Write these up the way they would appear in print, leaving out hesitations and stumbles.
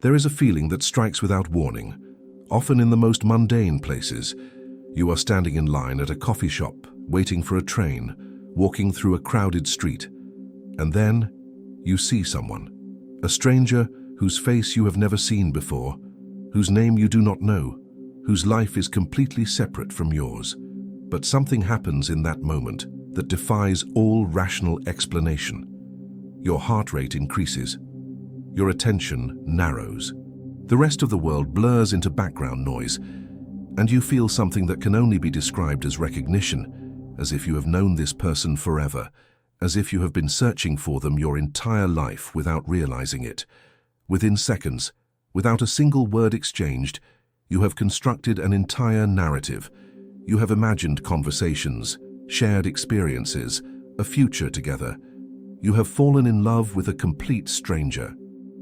There is a feeling that strikes without warning, often in the most mundane places. You are standing in line at a coffee shop, waiting for a train, walking through a crowded street, and then you see someone, a stranger whose face you have never seen before, whose name you do not know, whose life is completely separate from yours. But something happens in that moment that defies all rational explanation. Your heart rate increases. Your attention narrows. The rest of the world blurs into background noise, and you feel something that can only be described as recognition, as if you have known this person forever, as if you have been searching for them your entire life without realizing it. Within seconds, without a single word exchanged, you have constructed an entire narrative. You have imagined conversations, shared experiences, a future together. You have fallen in love with a complete stranger.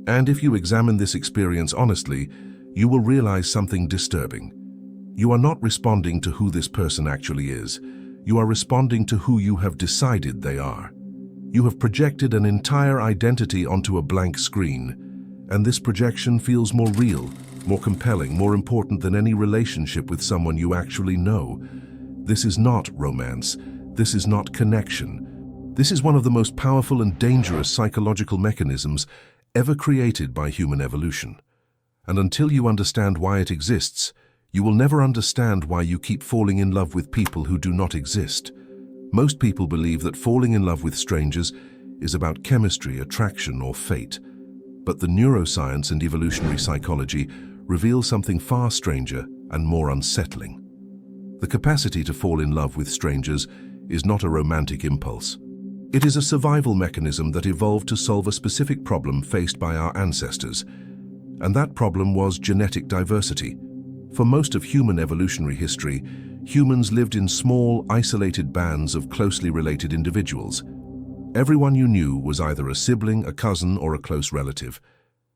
And if you examine this experience honestly, you will realize something disturbing. You are not responding to who this person actually is. You are responding to who you have decided they are. You have projected an entire identity onto a blank screen, and this projection feels more real, more compelling, more important than any relationship with someone you actually know. This is not romance. This is not connection. This is one of the most powerful and dangerous psychological mechanisms ever created by human evolution. And until you understand why it exists, you will never understand why you keep falling in love with people who do not exist. Most people believe that falling in love with strangers is about chemistry, attraction, or fate. But the neuroscience and evolutionary psychology reveal something far stranger and more unsettling. The capacity to fall in love with strangers is not a romantic impulse. It is a survival mechanism that evolved to solve a specific problem faced by our ancestors, and that problem was genetic diversity. For most of human evolutionary history, humans lived in small, isolated bands of closely related individuals. Everyone you knew was either a sibling, a cousin, or a close relative.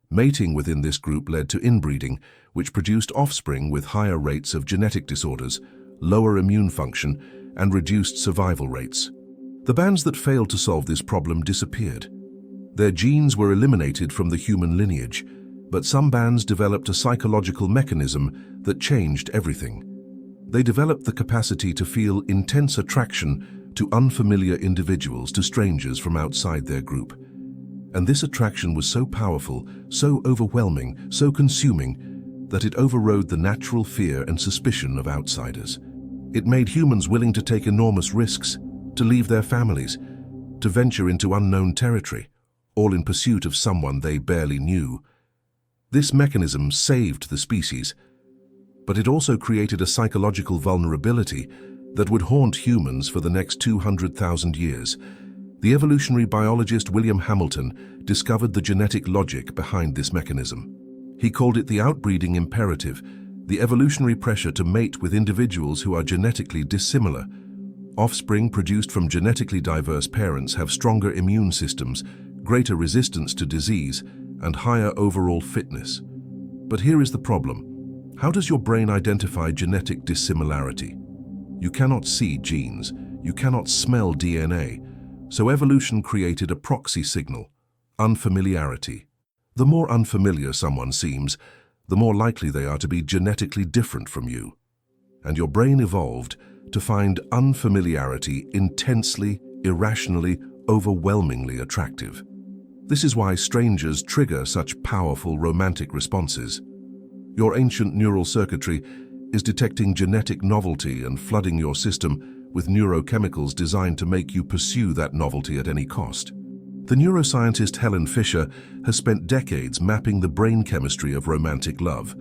Mating within this group led to inbreeding, which produced offspring with higher rates of genetic disorders, lower immune function, and reduced survival rates. The bands that failed to solve this problem disappeared. Their genes were eliminated from the human lineage, but some bands developed a psychological mechanism that changed everything. They developed the capacity to feel intense attraction to unfamiliar individuals, to strangers from outside their group. And this attraction was so powerful, so overwhelming, so consuming, that it overrode the natural fear and suspicion of outsiders. It made humans willing to take enormous risks, to leave their families, to venture into unknown territory, all in pursuit of someone they barely knew. This mechanism saved the species, but it also created a psychological vulnerability that would haunt humans for the next 200,000 years. The evolutionary biologist William Hamilton discovered the genetic logic behind this mechanism. He called it the outbreeding imperative, the evolutionary pressure to mate with individuals who are genetically dissimilar. Offspring produced from genetically diverse parents have stronger immune systems, greater resistance to disease, and higher overall fitness. But here is the problem. How does your brain identify genetic dissimilarity? You cannot see genes, you cannot smell DNA, so evolution created a proxy signal: unfamiliarity. The more unfamiliar someone seems, the more likely they are to be genetically different from you. And your brain evolved to find unfamiliarity intensely, irrationally, overwhelmingly attractive. This is why strangers trigger such powerful romantic responses. Your ancient neural circuitry is detecting genetic novelty and flooding your system with neurochemicals designed to make you pursue that novelty at any cost. The neuroscientist Helen Fisher has spent decades mapping the brain chemistry of romantic love.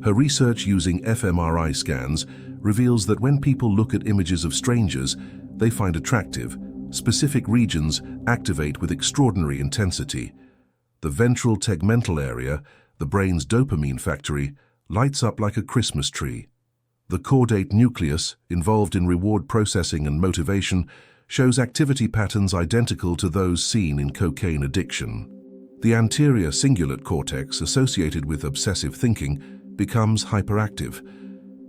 Her research using fMRI scans reveals that when people look at images of strangers they find attractive, specific regions activate with extraordinary intensity. The ventral tegmental area, the brain's dopamine factory, lights up like a Christmas tree. The caudate nucleus, involved in reward processing and motivation, shows activity patterns identical to those seen in cocaine addiction. The anterior cingulate cortex, associated with obsessive thinking, becomes hyperactive.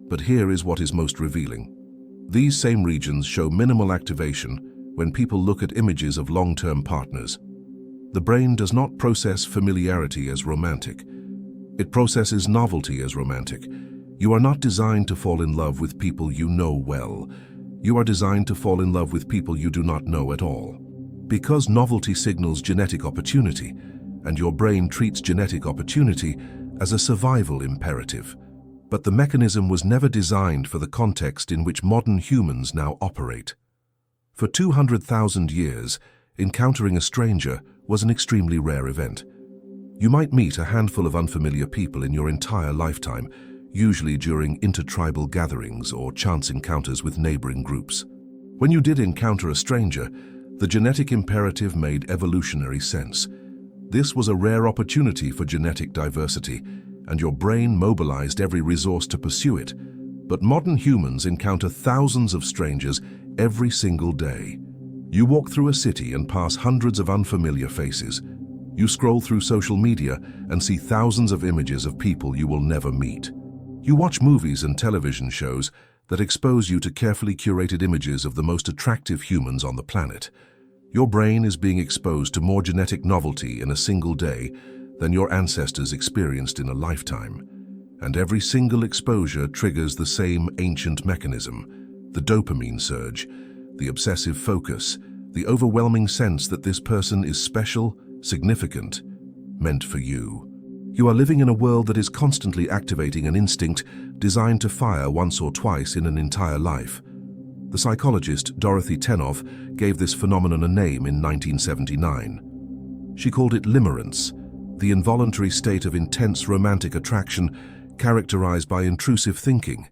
But here is what is most revealing. These same regions show minimal activation when people look at images of long-term partners. The brain does not process familiarity as romantic. It processes novelty as romantic. You are not designed to fall in love with people you know well. You are designed to fall in love with people you do not know at all. Because novelty signals genetic opportunity, and your brain treats genetic opportunity as a survival imperative. But the mechanism was never designed for the context in which modern humans now operate. For 200,000 years, encountering a stranger was an extremely rare event. You might meet a handful of unfamiliar people in your entire lifetime, usually during intertribal gatherings or chance encounters with neighboring groups. When you did encounter a stranger, the genetic imperative made evolutionary sense. This was a rare opportunity for genetic diversity, and your brain mobilized every resource to pursue it. But modern humans encounter thousands of strangers every single day. You walk through a city and pass hundreds of unfamiliar faces. You scroll through social media and see thousands of images of people you will never meet. You watch movies and television shows that expose you to carefully curated images of the most attractive humans on the planet. Your brain is being exposed to more genetic novelty in a single day than your ancestors experienced in a lifetime. And every single exposure triggers the same ancient mechanism: the dopamine surge, the obsessive focus, the overwhelming sense that this person is special, significant, meant for you. You are living in a world that is constantly activating an instinct designed to fire once or twice in an entire life. The psychologist Dorothy Tennov gave this phenomenon a name in 1979. She called it limerence, the involuntary state of intense romantic attraction characterized by intrusive thinking,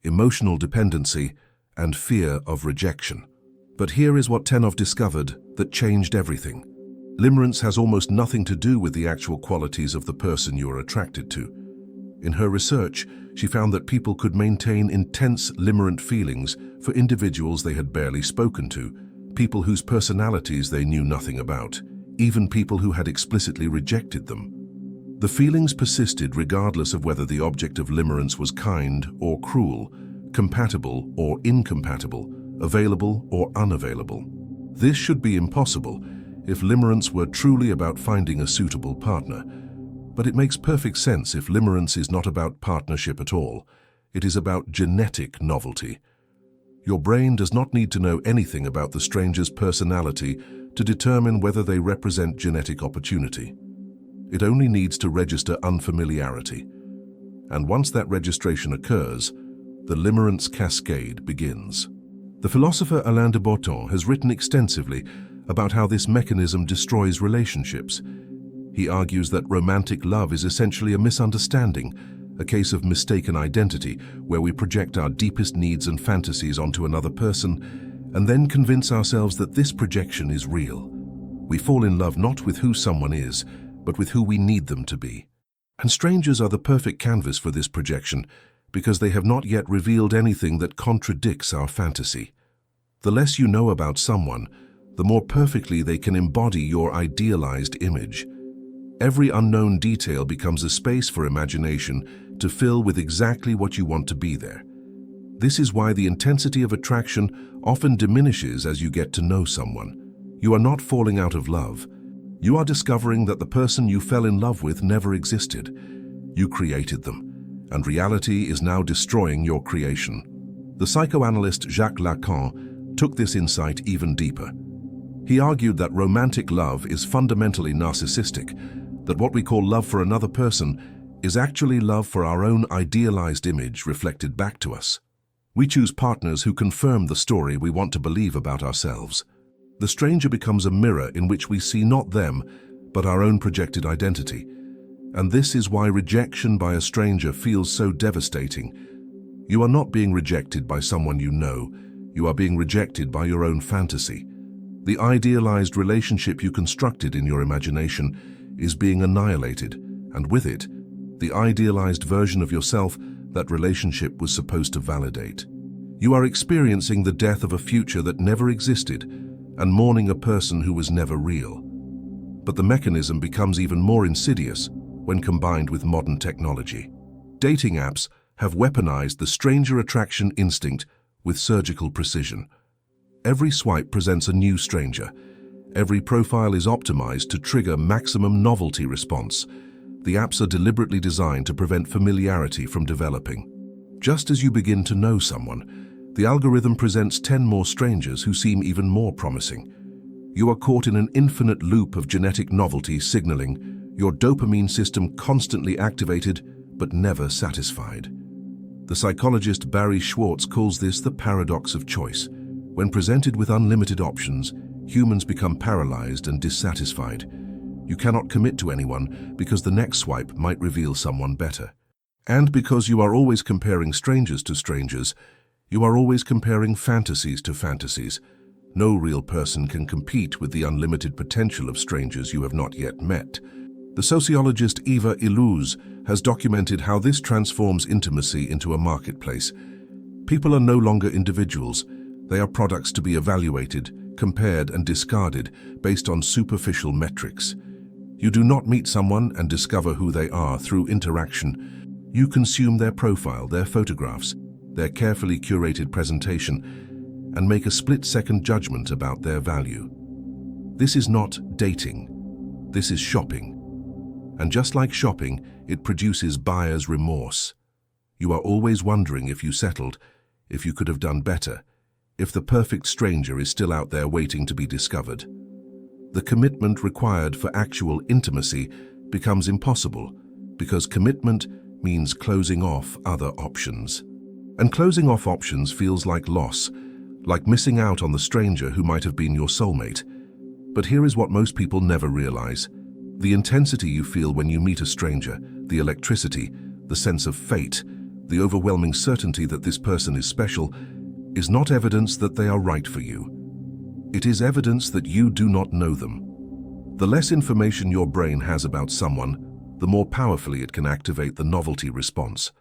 emotional dependency, and fear of rejection. But here is what Tennov discovered that changed everything. Limerence has almost nothing to do with the actual qualities of the person you are attracted to. In her research, she found that people could maintain intense limerent feelings for individuals they had barely spoken to, people whose personalities they knew nothing about, even people who had explicitly rejected them. The feelings persisted regardless of whether the object of limerence was kind or cruel, compatible or incompatible, available or unavailable. This should be impossible if limerence were truly about finding a suitable partner. But it makes perfect sense if limerence is not about partnership at all. It is about genetic novelty. Your brain does not need to know anything about the stranger's personality to determine whether they represent genetic opportunity. It only needs to register unfamiliarity. And once that registration occurs, the limerence cascade begins. The philosopher Alain de Botton has written extensively about how this mechanism destroys relationships. He argues that romantic love is essentially a misunderstanding, a case of mistaken identity, where we project our deepest needs and fantasies onto another person and then convince ourselves that this projection is real. We fall in love not with who someone is, but with who we need them to be. And strangers are the perfect canvas for this projection because they have not yet revealed anything that contradicts our fantasy. The less you know about someone, the more perfectly they can embody your idealized image. Every unknown detail becomes a space for imagination to fill with exactly what you want to be there. This is why the intensity of attraction often diminishes as you get to know someone. You are not falling out of love. You are discovering that the person you fell in love with never existed. You created them, and reality is now destroying your creation. The psychoanalyst Jacques Lacan took this insight even deeper. He argued that romantic love is fundamentally narcissistic, that what we call love for another person is actually love for our own idealized image reflected back to us. We choose partners who confirm the story we want to believe about ourselves. The stranger becomes a mirror in which we see not them, but our own projected identity. And this is why rejection by a stranger feels so devastating. You are not being rejected by someone you know. You are being rejected by your own fantasy. The idealized relationship you constructed in your imagination is being annihilated, and with it, the idealized version of yourself that relationship was supposed to validate. You are experiencing the death of a future that never existed and mourning a person who was never real. But the mechanism becomes even more insidious when combined with modern technology. Dating apps have weaponized the stranger attraction instinct with surgical precision. Every swipe presents a new stranger. Every profile is optimized to trigger maximum novelty response. The apps are deliberately designed to prevent familiarity from developing. Just as you begin to know someone, the algorithm presents 10 more strangers who seem even more promising. You are caught in an infinite loop of genetic novelty signaling, your dopamine system constantly activated but never satisfied. The psychologist Barry Schwartz calls this the paradox of choice. When presented with unlimited options, humans become paralyzed and dissatisfied. You cannot commit to anyone because the next swipe might reveal someone better. And because you are always comparing strangers to strangers, you are always comparing fantasies to fantasies. No real person can compete with the unlimited potential of strangers you have not yet met. The sociologist Eva Illouz has documented how this transforms intimacy into a marketplace. People are no longer individuals. They are products to be evaluated, compared, and discarded based on superficial metrics. You do not meet someone and discover who they are through interaction. You consume their profile, their photographs, their carefully curated presentation, and make a split-second judgment about their value. This is not dating. This is shopping. And just like shopping, it produces buyer's remorse. You are always wondering if you settled, if you could have done better, if the perfect stranger is still out there waiting to be discovered. The commitment required for actual intimacy becomes impossible because commitment means closing off other options. And closing off options feels like loss, like missing out on the stranger who might have been your soulmate. But here is what most people never realize. The intensity you feel when you meet a stranger, the electricity, the sense of fate, the overwhelming certainty that this person is special, is not evidence that they are right for you. It is evidence that you do not know them. The less information your brain has about someone, the more powerfully it can activate the novelty response.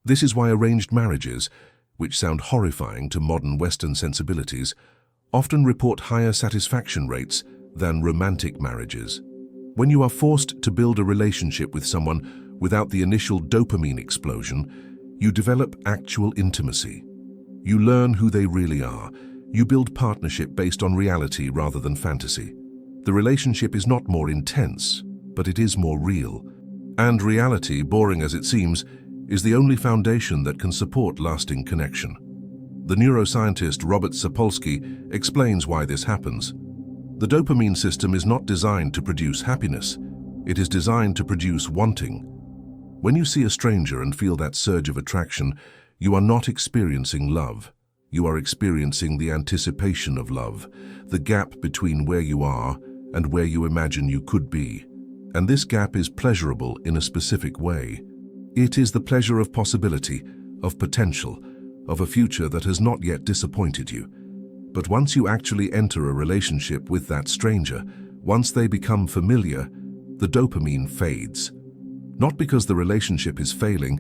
This is why arranged marriages, which sound horrifying to modern Western sensibilities, often report higher satisfaction rates than romantic marriages. When you are forced to build a relationship with someone without the initial dopamine explosion, you develop actual intimacy. You learn who they really are. You build partnership based on reality rather than fantasy. The relationship is not more intense, but it is more real. And reality, boring as it seems, is the only foundation that can support lasting connection. The neuroscientist Robert Sapolsky explains why this happens. The dopamine system is not designed to produce happiness. It is designed to produce wanting. When you see a stranger and feel that surge of attraction, you are not experiencing love. You are experiencing the anticipation of love, the gap between where you are and where you imagine you could be. And this gap is pleasurable in a specific way. It is the pleasure of possibility, of potential, of a future that has not yet disappointed you. But once you actually enter a relationship with that stranger, once they become familiar, the dopamine fades. Not because the relationship is failing,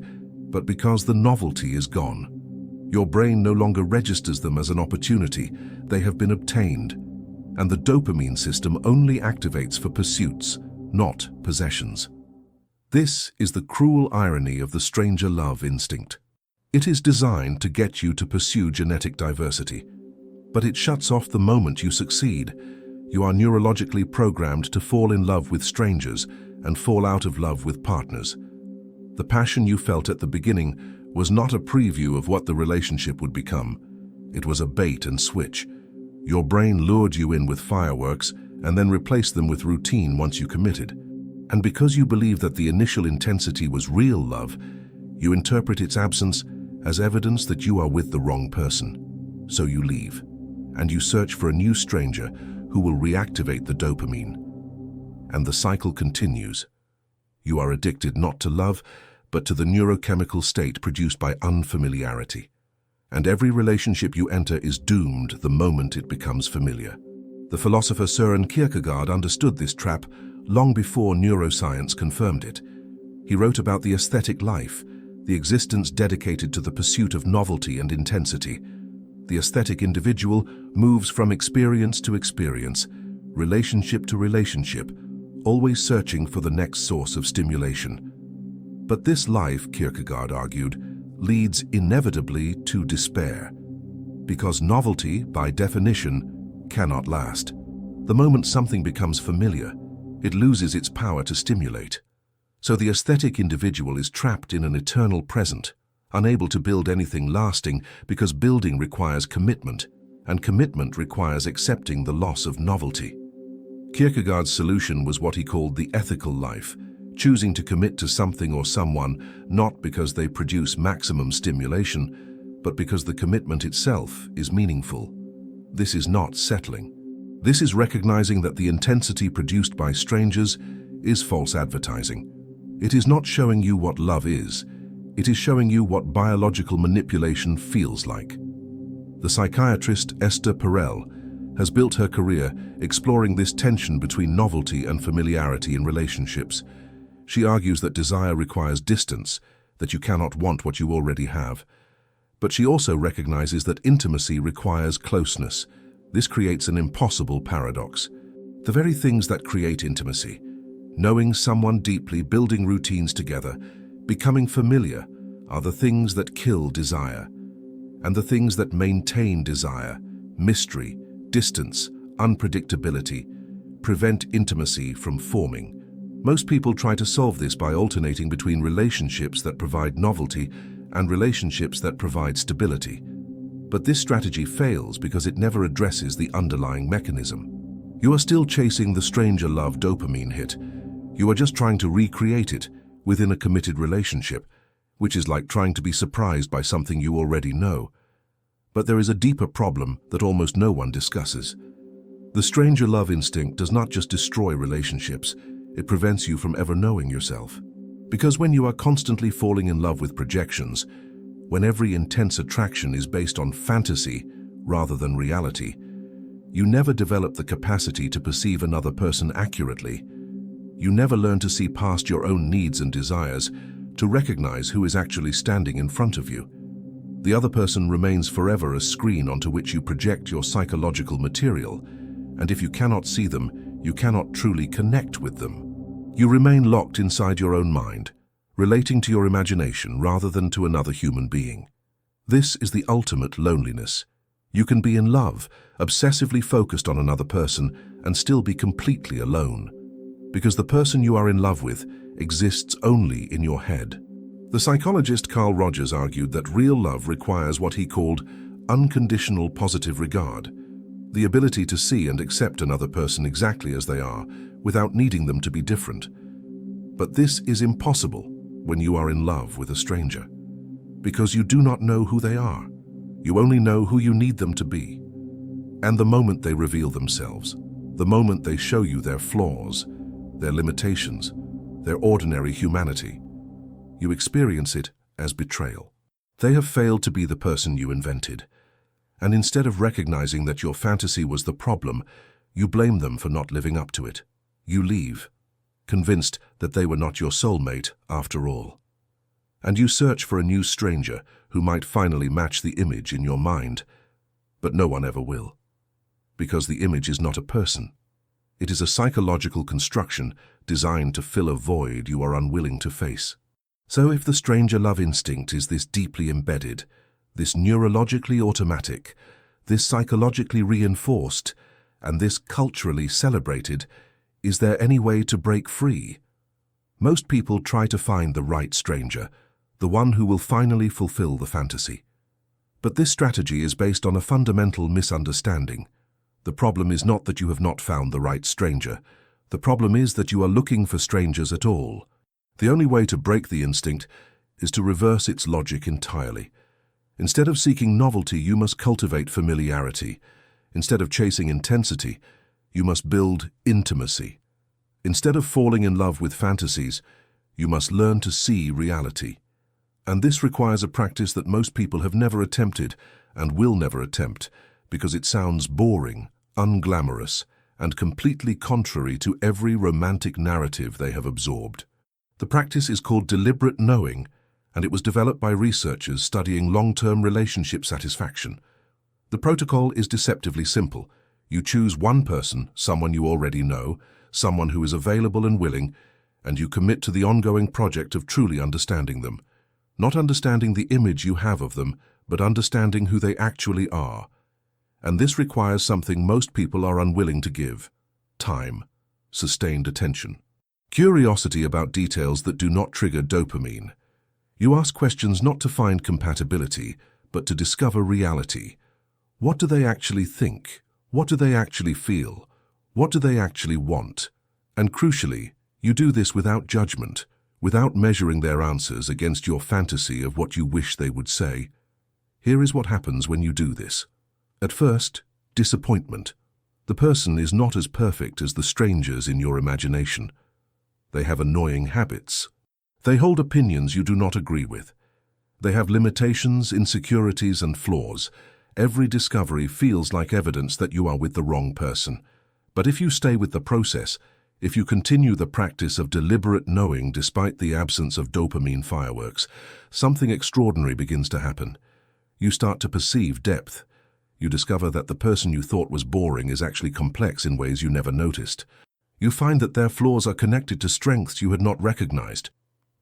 but because the novelty is gone. Your brain no longer registers them as an opportunity. They have been obtained. And the dopamine system only activates for pursuits, not possessions. This is the cruel irony of the stranger love instinct. It is designed to get you to pursue genetic diversity, but it shuts off the moment you succeed. You are neurologically programmed to fall in love with strangers and fall out of love with partners. The passion you felt at the beginning was not a preview of what the relationship would become. It was a bait and switch. Your brain lured you in with fireworks and then replaced them with routine once you committed. And because you believe that the initial intensity was real love, you interpret its absence as evidence that you are with the wrong person. So you leave, and you search for a new stranger who will reactivate the dopamine. And the cycle continues. You are addicted not to love, but to the neurochemical state produced by unfamiliarity. And every relationship you enter is doomed the moment it becomes familiar. The philosopher Søren Kierkegaard understood this trap long before neuroscience confirmed it. He wrote about the aesthetic life, the existence dedicated to the pursuit of novelty and intensity. The aesthetic individual moves from experience to experience, relationship to relationship, always searching for the next source of stimulation. But this life, Kierkegaard argued, leads inevitably to despair, because novelty, by definition, cannot last. The moment something becomes familiar, it loses its power to stimulate. So the aesthetic individual is trapped in an eternal present, unable to build anything lasting because building requires commitment, and commitment requires accepting the loss of novelty. Kierkegaard's solution was what he called the ethical life, choosing to commit to something or someone not because they produce maximum stimulation, but because the commitment itself is meaningful. This is not settling. This is recognizing that the intensity produced by strangers is false advertising. It is not showing you what love is. It is showing you what biological manipulation feels like. The psychiatrist Esther Perel has built her career exploring this tension between novelty and familiarity in relationships. She argues that desire requires distance, that you cannot want what you already have. But she also recognizes that intimacy requires closeness. This creates an impossible paradox. The very things that create intimacy, knowing someone deeply, building routines together, becoming familiar, are the things that kill desire. And the things that maintain desire, mystery, distance, unpredictability, prevent intimacy from forming. Most people try to solve this by alternating between relationships that provide novelty and relationships that provide stability. But this strategy fails because it never addresses the underlying mechanism. You are still chasing the stranger love dopamine hit. You are just trying to recreate it within a committed relationship, which is like trying to be surprised by something you already know. But there is a deeper problem that almost no one discusses. The stranger love instinct does not just destroy relationships, it prevents you from ever knowing yourself. Because when you are constantly falling in love with projections, when every intense attraction is based on fantasy rather than reality, you never develop the capacity to perceive another person accurately. You never learn to see past your own needs and desires, to recognize who is actually standing in front of you. The other person remains forever a screen onto which you project your psychological material, and if you cannot see them, you cannot truly connect with them. You remain locked inside your own mind, relating to your imagination rather than to another human being. This is the ultimate loneliness. You can be in love, obsessively focused on another person, and still be completely alone, because the person you are in love with exists only in your head. The psychologist Carl Rogers argued that real love requires what he called unconditional positive regard, the ability to see and accept another person exactly as they are, without needing them to be different. But this is impossible when you are in love with a stranger, because you do not know who they are. You only know who you need them to be. And the moment they reveal themselves, the moment they show you their flaws, their limitations, their ordinary humanity, you experience it as betrayal. They have failed to be the person you invented, and instead of recognizing that your fantasy was the problem, you blame them for not living up to it. You leave, convinced that they were not your soulmate after all. And you search for a new stranger who might finally match the image in your mind, but no one ever will, because the image is not a person. It is a psychological construction designed to fill a void you are unwilling to face. So if the stranger love instinct is this deeply embedded, this neurologically automatic, this psychologically reinforced, and this culturally celebrated, is there any way to break free? Most people try to find the right stranger, the one who will finally fulfill the fantasy. But this strategy is based on a fundamental misunderstanding. The problem is not that you have not found the right stranger. The problem is that you are looking for strangers at all. The only way to break the instinct is to reverse its logic entirely. Instead of seeking novelty, you must cultivate familiarity. Instead of chasing intensity, you must build intimacy. Instead of falling in love with fantasies, you must learn to see reality. And this requires a practice that most people have never attempted and will never attempt, because it sounds boring, unglamorous, and completely contrary to every romantic narrative they have absorbed. The practice is called deliberate knowing, and it was developed by researchers studying long-term relationship satisfaction. The protocol is deceptively simple. You choose one person, someone you already know, someone who is available and willing, and you commit to the ongoing project of truly understanding them. Not understanding the image you have of them, but understanding who they actually are. And this requires something most people are unwilling to give: time, sustained attention. Curiosity about details that do not trigger dopamine. You ask questions not to find compatibility, but to discover reality. What do they actually think? What do they actually feel? What do they actually want? And crucially, you do this without judgment, without measuring their answers against your fantasy of what you wish they would say. Here is what happens when you do this. At first, disappointment. The person is not as perfect as the strangers in your imagination. They have annoying habits. They hold opinions you do not agree with. They have limitations, insecurities, and flaws. Every discovery feels like evidence that you are with the wrong person. But if you stay with the process, if you continue the practice of deliberate knowing despite the absence of dopamine fireworks, something extraordinary begins to happen. You start to perceive depth. You discover that the person you thought was boring is actually complex in ways you never noticed. You find that their flaws are connected to strengths you had not recognized.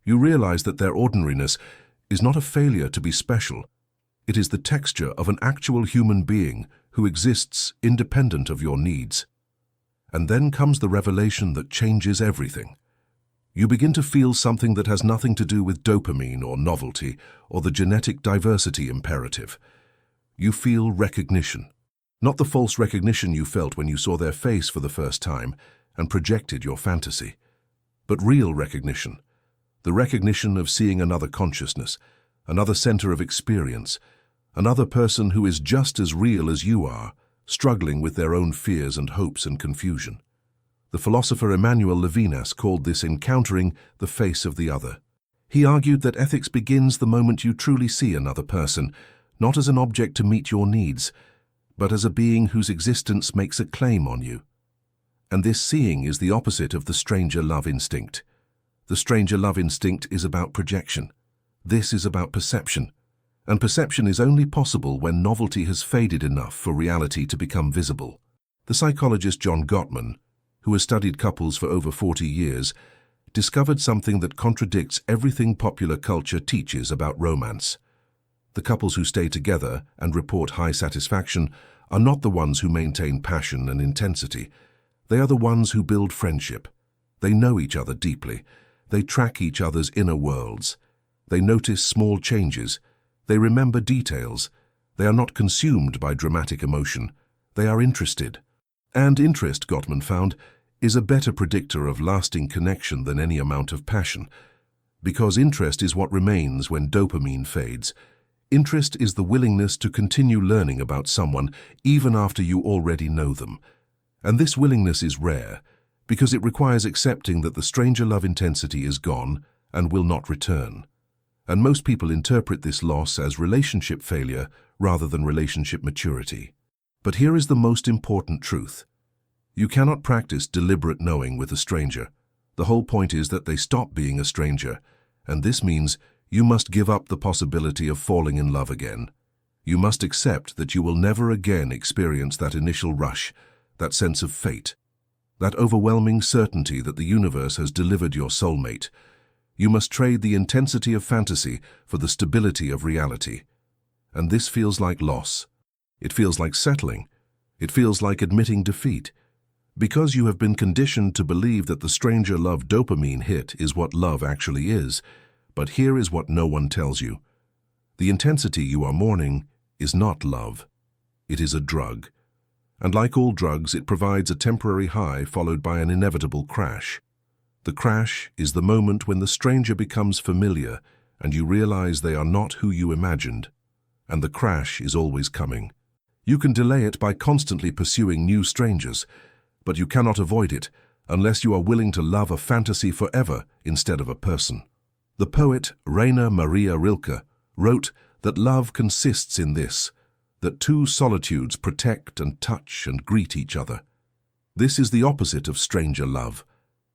You realize that their ordinariness is not a failure to be special. It is the texture of an actual human being who exists independent of your needs. And then comes the revelation that changes everything. You begin to feel something that has nothing to do with dopamine or novelty or the genetic diversity imperative. You feel recognition. Not the false recognition you felt when you saw their face for the first time and projected your fantasy, but real recognition. The recognition of seeing another consciousness, another center of experience, another person who is just as real as you are, struggling with their own fears and hopes and confusion. The philosopher Emmanuel Levinas called this encountering the face of the other. He argued that ethics begins the moment you truly see another person, not as an object to meet your needs, but as a being whose existence makes a claim on you. And this seeing is the opposite of the stranger love instinct. The stranger love instinct is about projection. This is about perception. And perception is only possible when novelty has faded enough for reality to become visible. The psychologist John Gottman, who has studied couples for over 40 years, discovered something that contradicts everything popular culture teaches about romance. The couples who stay together and report high satisfaction are not the ones who maintain passion and intensity. They are the ones who build friendship. They know each other deeply. They track each other's inner worlds. They notice small changes. They remember details. They are not consumed by dramatic emotion. They are interested. And interest, Gottman found, is a better predictor of lasting connection than any amount of passion. Because interest is what remains when dopamine fades. Interest is the willingness to continue learning about someone even after you already know them. And this willingness is rare, because it requires accepting that the stranger love intensity is gone and will not return. And most people interpret this loss as relationship failure rather than relationship maturity. But here is the most important truth. You cannot practice deliberate knowing with a stranger. The whole point is that they stop being a stranger, and this means you must give up the possibility of falling in love again. You must accept that you will never again experience that initial rush, that sense of fate, that overwhelming certainty that the universe has delivered your soulmate. You must trade the intensity of fantasy for the stability of reality. And this feels like loss. It feels like settling. It feels like admitting defeat. Because you have been conditioned to believe that the stranger love dopamine hit is what love actually is. But here is what no one tells you. The intensity you are mourning is not love. It is a drug. And like all drugs, it provides a temporary high followed by an inevitable crash. The crash is the moment when the stranger becomes familiar and you realize they are not who you imagined. And the crash is always coming. You can delay it by constantly pursuing new strangers, but you cannot avoid it unless you are willing to love a fantasy forever instead of a person. The poet Rainer Maria Rilke wrote that love consists in this, that two solitudes protect and touch and greet each other. This is the opposite of stranger love.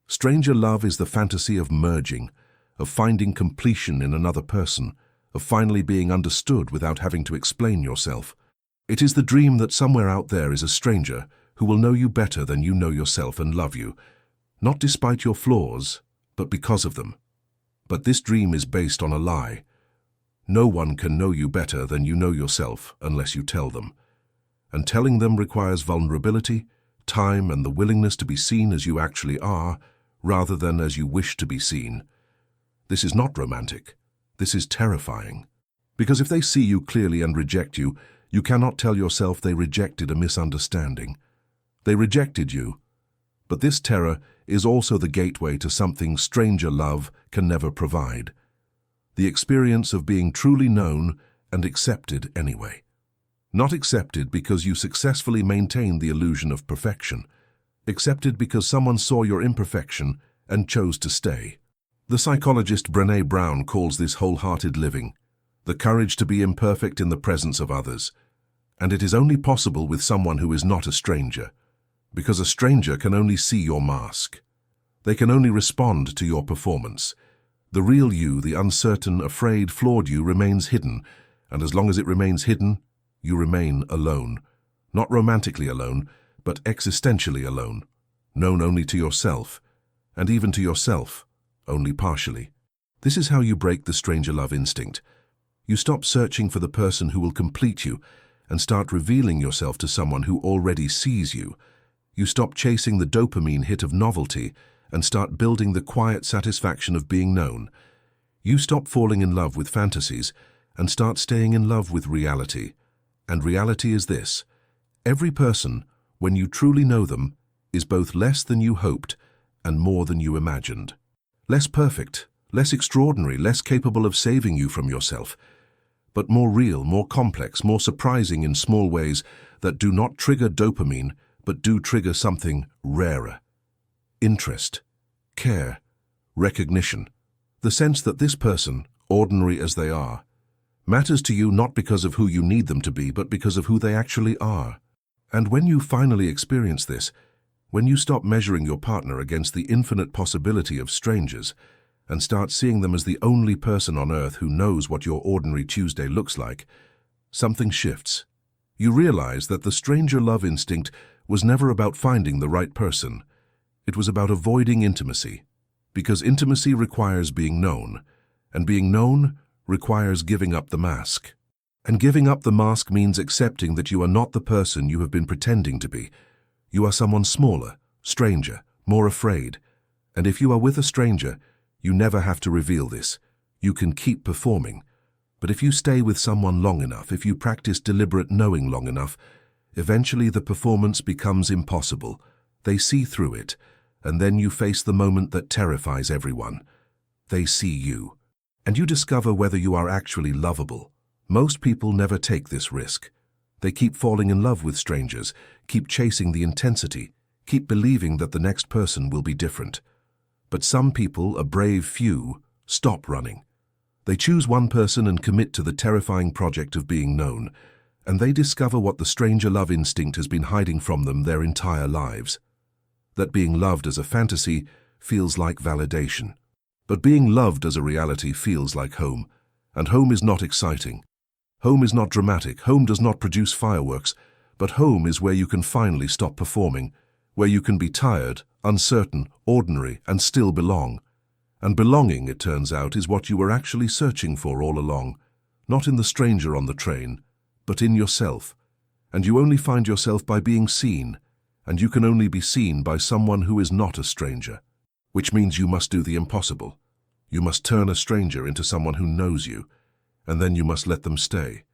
Stranger love is the fantasy of merging, of finding completion in another person, of finally being understood without having to explain yourself. It is the dream that somewhere out there is a stranger who will know you better than you know yourself and love you, not despite your flaws, but because of them. But this dream is based on a lie. No one can know you better than you know yourself unless you tell them. And telling them requires vulnerability, time, and the willingness to be seen as you actually are, rather than as you wish to be seen. This is not romantic. This is terrifying. Because if they see you clearly and reject you, you cannot tell yourself they rejected a misunderstanding. They rejected you. But this terror is also the gateway to something stranger love can never provide. The experience of being truly known and accepted anyway. Not accepted because you successfully maintained the illusion of perfection. Accepted because someone saw your imperfection and chose to stay. The psychologist Brené Brown calls this wholehearted living, the courage to be imperfect in the presence of others. And it is only possible with someone who is not a stranger, because a stranger can only see your mask. They can only respond to your performance. The real you, the uncertain, afraid, flawed you remains hidden, and as long as it remains hidden, you remain alone. Not romantically alone, but existentially alone, known only to yourself, and even to yourself, only partially. This is how you break the stranger love instinct. You stop searching for the person who will complete you and start revealing yourself to someone who already sees you. You stop chasing the dopamine hit of novelty and start building the quiet satisfaction of being known. You stop falling in love with fantasies and start staying in love with reality. And reality is this: every person, when you truly know them, is both less than you hoped and more than you imagined. Less perfect, less extraordinary, less capable of saving you from yourself, but more real, more complex, more surprising in small ways that do not trigger dopamine, but do trigger something rarer. Interest, care, recognition. The sense that this person, ordinary as they are, matters to you not because of who you need them to be, but because of who they actually are. And when you finally experience this, when you stop measuring your partner against the infinite possibility of strangers and start seeing them as the only person on earth who knows what your ordinary Tuesday looks like, something shifts. You realize that the stranger love instinct was never about finding the right person. It was about avoiding intimacy, because intimacy requires being known, and being known requires giving up the mask. And giving up the mask means accepting that you are not the person you have been pretending to be. You are someone smaller, stranger, more afraid. And if you are with a stranger, you never have to reveal this. You can keep performing. But if you stay with someone long enough, if you practice deliberate knowing long enough, eventually the performance becomes impossible. They see through it, and then you face the moment that terrifies everyone. They see you, and you discover whether you are actually lovable. Most people never take this risk. They keep falling in love with strangers, keep chasing the intensity, keep believing that the next person will be different. But some people, a brave few, stop running. They choose one person and commit to the terrifying project of being known, and they discover what the stranger love instinct has been hiding from them their entire lives. That being loved as a fantasy feels like validation. But being loved as a reality feels like home, and home is not exciting. Home is not dramatic, home does not produce fireworks, but home is where you can finally stop performing, where you can be tired, uncertain, ordinary, and still belong. And belonging, it turns out, is what you were actually searching for all along, not in the stranger on the train, but in yourself. And you only find yourself by being seen, and you can only be seen by someone who is not a stranger, which means you must do the impossible. You must turn a stranger into someone who knows you, and then you must let them stay.